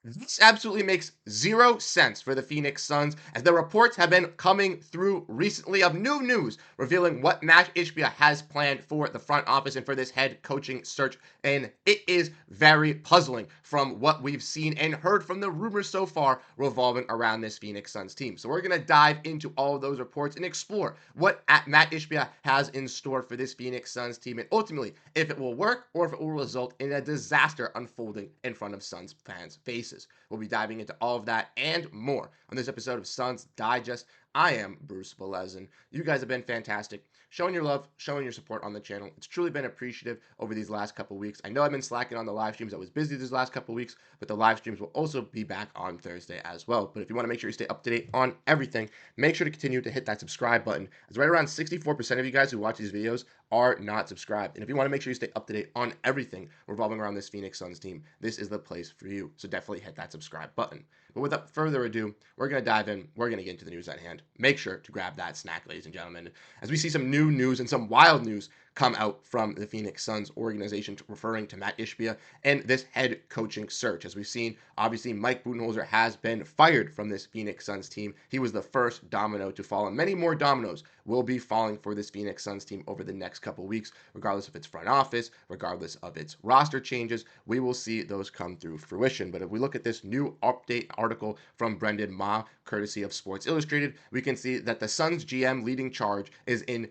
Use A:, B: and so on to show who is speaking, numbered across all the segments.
A: This absolutely makes zero sense for the Phoenix Suns, as the reports have been coming through recently of new news revealing what Matt Ishbia has planned for the front office and for this head coaching search. And it is very puzzling from what we've seen and heard from the rumors so far revolving around this Phoenix Suns team. So we're going to dive into all of those reports and explore what Matt Ishbia has in store for this Phoenix Suns team, and ultimately if it will work or if it will result in a disaster unfolding in front of Suns fans' faces. We'll be diving into all of that and more on this episode of Suns Digest. I am Bruce Veliz, and you guys have been fantastic, showing your love, showing your support on the channel. It's truly been appreciative over these last couple weeks. I know I've been slacking on the live streams. I was busy these last couple weeks, but the live streams will also be back on Thursday as well. But if you want to make sure you stay up to date on everything, make sure to continue to hit that subscribe button. It's right around 64% of you guys who watch these videos are not subscribed. And if you want to make sure you stay up to date on everything revolving around this Phoenix Suns team, this is the place for you. So definitely hit that subscribe button. But without further ado, we're going to dive in. We're going to get into the news at hand. Make sure to grab that snack, ladies and gentlemen, as we see some new news and some wild news come out from the Phoenix Suns organization referring to Matt Ishbia and this head coaching search. As we've seen, obviously, Mike Budenholzer has been fired from this Phoenix Suns team. He was the first domino to fall, and many more dominoes will be falling for this Phoenix Suns team over the next couple weeks, regardless of its front office, regardless of its roster changes. We will see those come through fruition. But if we look at this new update article from Brendan Ma, courtesy of Sports Illustrated, we can see that the Suns GM leading charge is in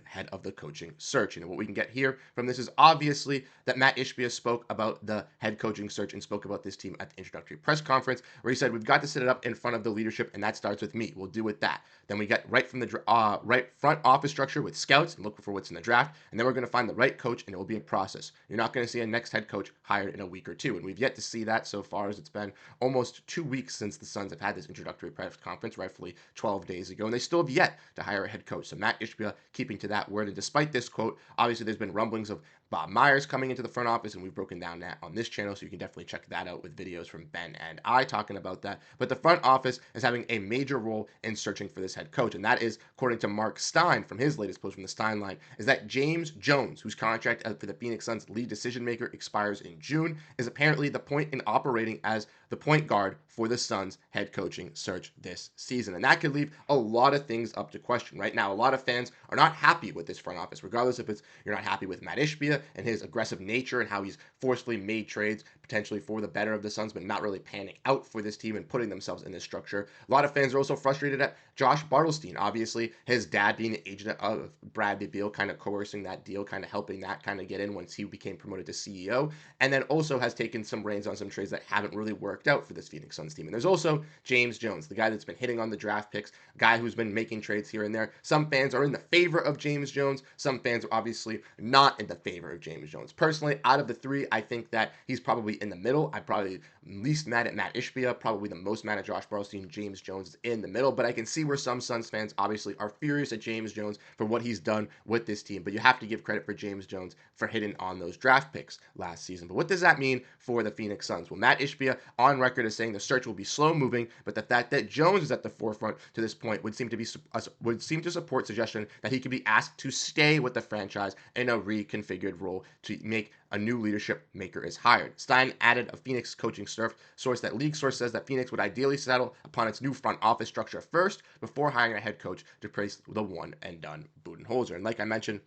A: head of the coaching search. And what we can get here from this is obviously that Matt Ishbia spoke about the head coaching search and spoke about this team at the introductory press conference, where he said, we've got to set it up in front of the leadership, and that starts with me. We'll do with that. Then we get right from the right front office structure with scouts and look for what's in the draft, and then we're going to find the right coach, and it will be a process. You're not going to see a next head coach hired in a week or two, and we've yet to see that so far, as it's been almost 2 weeks since the Suns have had this introductory press conference, rightfully 12 days ago, and they still have yet to hire a head coach. So Matt Ishbia keeping to that word, and despite this quote, obviously there's been rumblings of Bob Myers coming into the front office, and we've broken down that on this channel, so you can definitely check that out with videos from Ben and I talking about that. But the front office is having a major role in searching for this head coach, and that is, according to Mark Stein from his latest post from the Stein line, is that James Jones, whose contract for the Phoenix Suns lead decision maker expires in June, is apparently the point in operating as the point guard for the Suns head coaching search this season. And that could leave a lot of things up to question. Right now, a lot of fans are not happy with this front office, regardless if it's you're not happy with Matt Ishbia and his aggressive nature and how he's forcefully made trades potentially for the better of the Suns, but not really panning out for this team and putting themselves in this structure. A lot of fans are also frustrated at Josh Bartlestein. Obviously, his dad being the agent of Bradley Beal, kind of coercing that deal, kind of helping that kind of get in once he became promoted to CEO, and then also has taken some reins on some trades that haven't really worked out for this Phoenix Suns team. And there's also James Jones, the guy that's been hitting on the draft picks, guy who's been making trades here and there. Some fans are in the favor of James Jones. Some fans are obviously not in the favor of James Jones. Personally, out of the three, I think that he's probably in the middle. I'm probably least mad at Matt Ishbia, probably the most mad at Josh Bartlestein. James Jones is in the middle, but I can see where some Suns fans obviously are furious at James Jones for what he's done with this team. But you have to give credit for James Jones for hitting on those draft picks last season. But what does that mean for the Phoenix Suns? Well, Matt Ishbia on record is saying the search will be slow moving, but the fact that Jones is at the forefront to this point would seem to support suggestion that he could be asked to stay with the franchise in a reconfigured role to make a new leadership maker is hired. Stein added a Phoenix coaching source that league source says that Phoenix would ideally settle upon its new front office structure first before hiring a head coach to replace the one and done Budenholzer. And like I mentioned,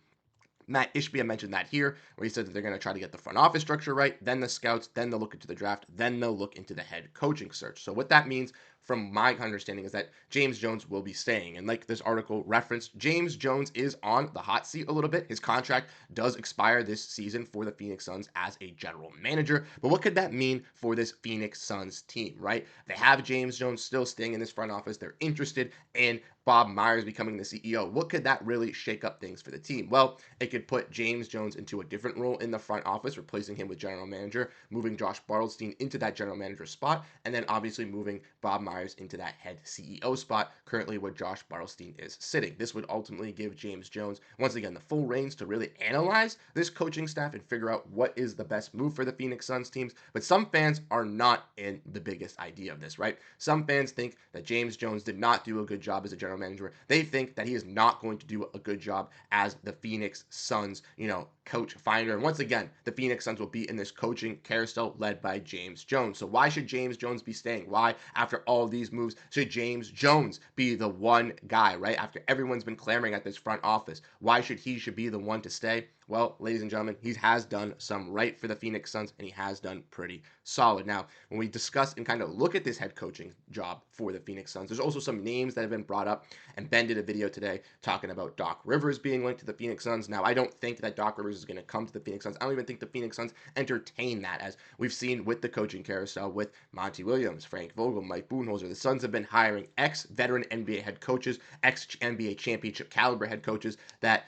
A: Matt Ishbia mentioned that here, where he said that they're going to try to get the front office structure right, then the scouts, then they'll look into the draft, then they'll look into the head coaching search. So what that means, from my understanding, is that James Jones will be staying. And like this article referenced, James Jones is on the hot seat a little bit. His contract does expire this season for the Phoenix Suns as a general manager. But what could that mean for this Phoenix Suns team, right? They have James Jones still staying in this front office. They're interested in Bob Myers becoming the CEO. What could that really shake up things for the team? Well, it could put James Jones into a different role in the front office, replacing him with general manager, moving Josh Bartlestein into that general manager spot, and then obviously moving Bob Myers Myers into that head CEO spot, currently where Josh Bartelstein is sitting. This would ultimately give James Jones, once again, the full reins to really analyze this coaching staff and figure out what is the best move for the Phoenix Suns teams. But some fans are not in the biggest idea of this, right? Some fans think that James Jones did not do a good job as a general manager. They think that he is not going to do a good job as the Phoenix Suns, coach finder. And once again, the Phoenix Suns will be in this coaching carousel led by James Jones. So why should James Jones be staying? Why, after all these moves, should James Jones be the one guy, right? After everyone's been clamoring at this front office, why should he be the one to stay? Well, ladies and gentlemen, he has done some right for the Phoenix Suns, and he has done pretty solid. Now, when we discuss and kind of look at this head coaching job for the Phoenix Suns, there's also some names that have been brought up, and Ben did a video today talking about Doc Rivers being linked to the Phoenix Suns. Now, I don't think that Doc Rivers is going to come to the Phoenix Suns. I don't even think the Phoenix Suns entertain that, as we've seen with the coaching carousel with Monty Williams, Frank Vogel, Mike Budenholzer. The Suns have been hiring ex-veteran NBA head coaches, ex-NBA championship caliber head coaches that,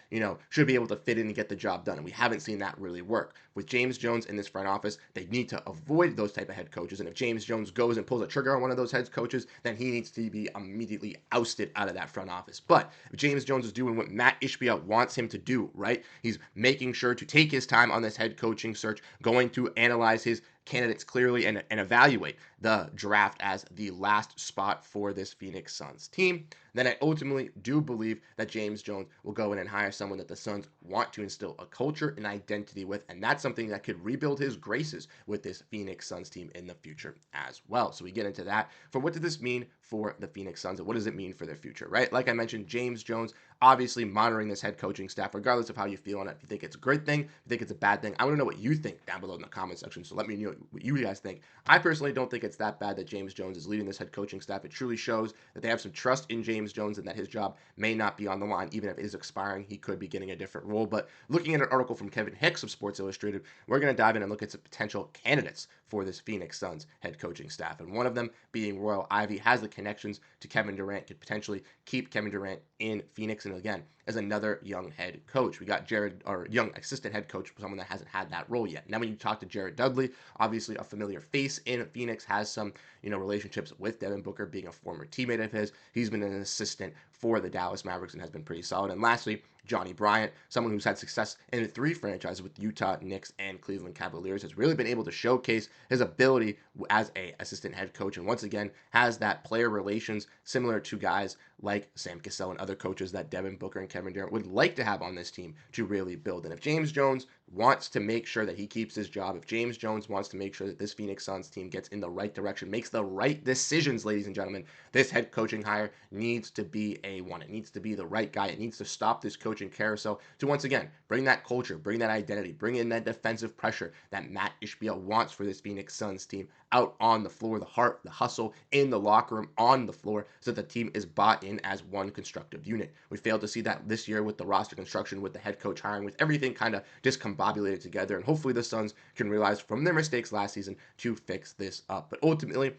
A: should be able to fit in and get the job done. And we haven't seen that really work. With James Jones in this front office, they need to avoid those type of head coaches. And if James Jones goes and pulls a trigger on one of those head coaches, then he needs to be immediately ousted out of that front office. But if James Jones is doing what Matt Ishbia wants him to do, right? He's making sure to take his time on this head coaching search, going to analyze his candidates clearly and evaluate the draft as the last spot for this Phoenix Suns team, then I ultimately do believe that James Jones will go in and hire someone that the Suns want to instill a culture and identity with, and that's something that could rebuild his graces with this Phoenix Suns team in the future as well. So we get into that. For what does this mean for the Phoenix Suns, and what does it mean for their future, right? Like I mentioned, James Jones obviously monitoring this head coaching staff, regardless of how you feel on it. If you think it's a good thing, if you think it's a bad thing, I want to know what you think down below in the comment section. So let me know what you guys think. I personally don't think it's that bad that James Jones is leading this head coaching staff. It truly shows that they have some trust in James Jones and that his job may not be on the line. Even if it is expiring, he could be getting a different role. But looking at an article from Kevin Hicks of Sports Illustrated, we're going to dive in and look at some potential candidates for this Phoenix Suns head coaching staff. And one of them being Royal Ivey has the connections to Kevin Durant, could potentially keep Kevin Durant in Phoenix. And again, as another young head coach, we got young assistant head coach, someone that hasn't had that role yet. Now, when you talk to Jared Dudley, obviously a familiar face in Phoenix, has some, relationships with Devin Booker, being a former teammate of his. He's been an assistant for the Dallas Mavericks and has been pretty solid. And lastly, Johnny Bryant, someone who's had success in 3 franchises with Utah, Knicks, and Cleveland Cavaliers, has really been able to showcase his ability as a assistant head coach, and once again has that player relations similar to guys like Sam Cassell and other coaches that Devin Booker and Kevin Durant would like to have on this team to really build. And if James Jones wants to make sure that he keeps his job, if James Jones wants to make sure that this Phoenix Suns team gets in the right direction, makes the right decisions, ladies and gentlemen, this head coaching hire needs to be A1. It needs to be the right guy. It needs to stop this coaching carousel to, once again, bring that culture, bring that identity, bring in that defensive pressure that Matt Ishbia wants for this Phoenix Suns team out on the floor, the heart, the hustle, in the locker room, on the floor, so that the team is bought in as one constructive unit. We failed to see that this year with the roster construction, with the head coach hiring, with everything kind of discombobulated together, and hopefully the Suns can realize from their mistakes last season to fix this up. But ultimately,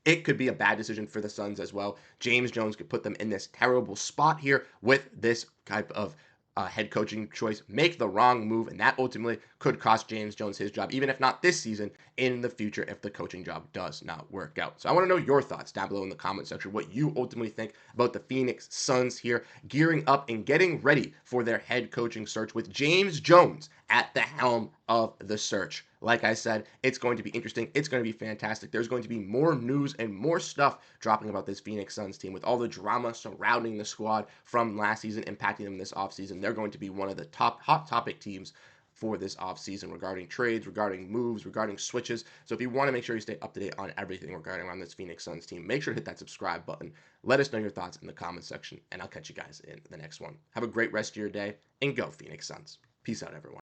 A: it could be a bad decision for the Suns as well. James Jones could put them in this terrible spot here with this type of head coaching choice, make the wrong move, and that ultimately could cost James Jones his job, even if not this season, in the future, if the coaching job does not work out. So I want to know your thoughts down below in the comment section, what you ultimately think about the Phoenix Suns here, gearing up and getting ready for their head coaching search with James Jones at the helm of the search. Like I said, it's going to be interesting. It's going to be fantastic. There's going to be more news and more stuff dropping about this Phoenix Suns team with all the drama surrounding the squad from last season impacting them this offseason. They're going to be one of the top hot topic teams for this offseason regarding trades, regarding moves, regarding switches. So if you want to make sure you stay up to date on everything regarding on this Phoenix Suns team, make sure to hit that subscribe button. Let us know your thoughts in the comment section, and I'll catch you guys in the next one. Have a great rest of your day, and go Phoenix Suns. Peace out, everyone.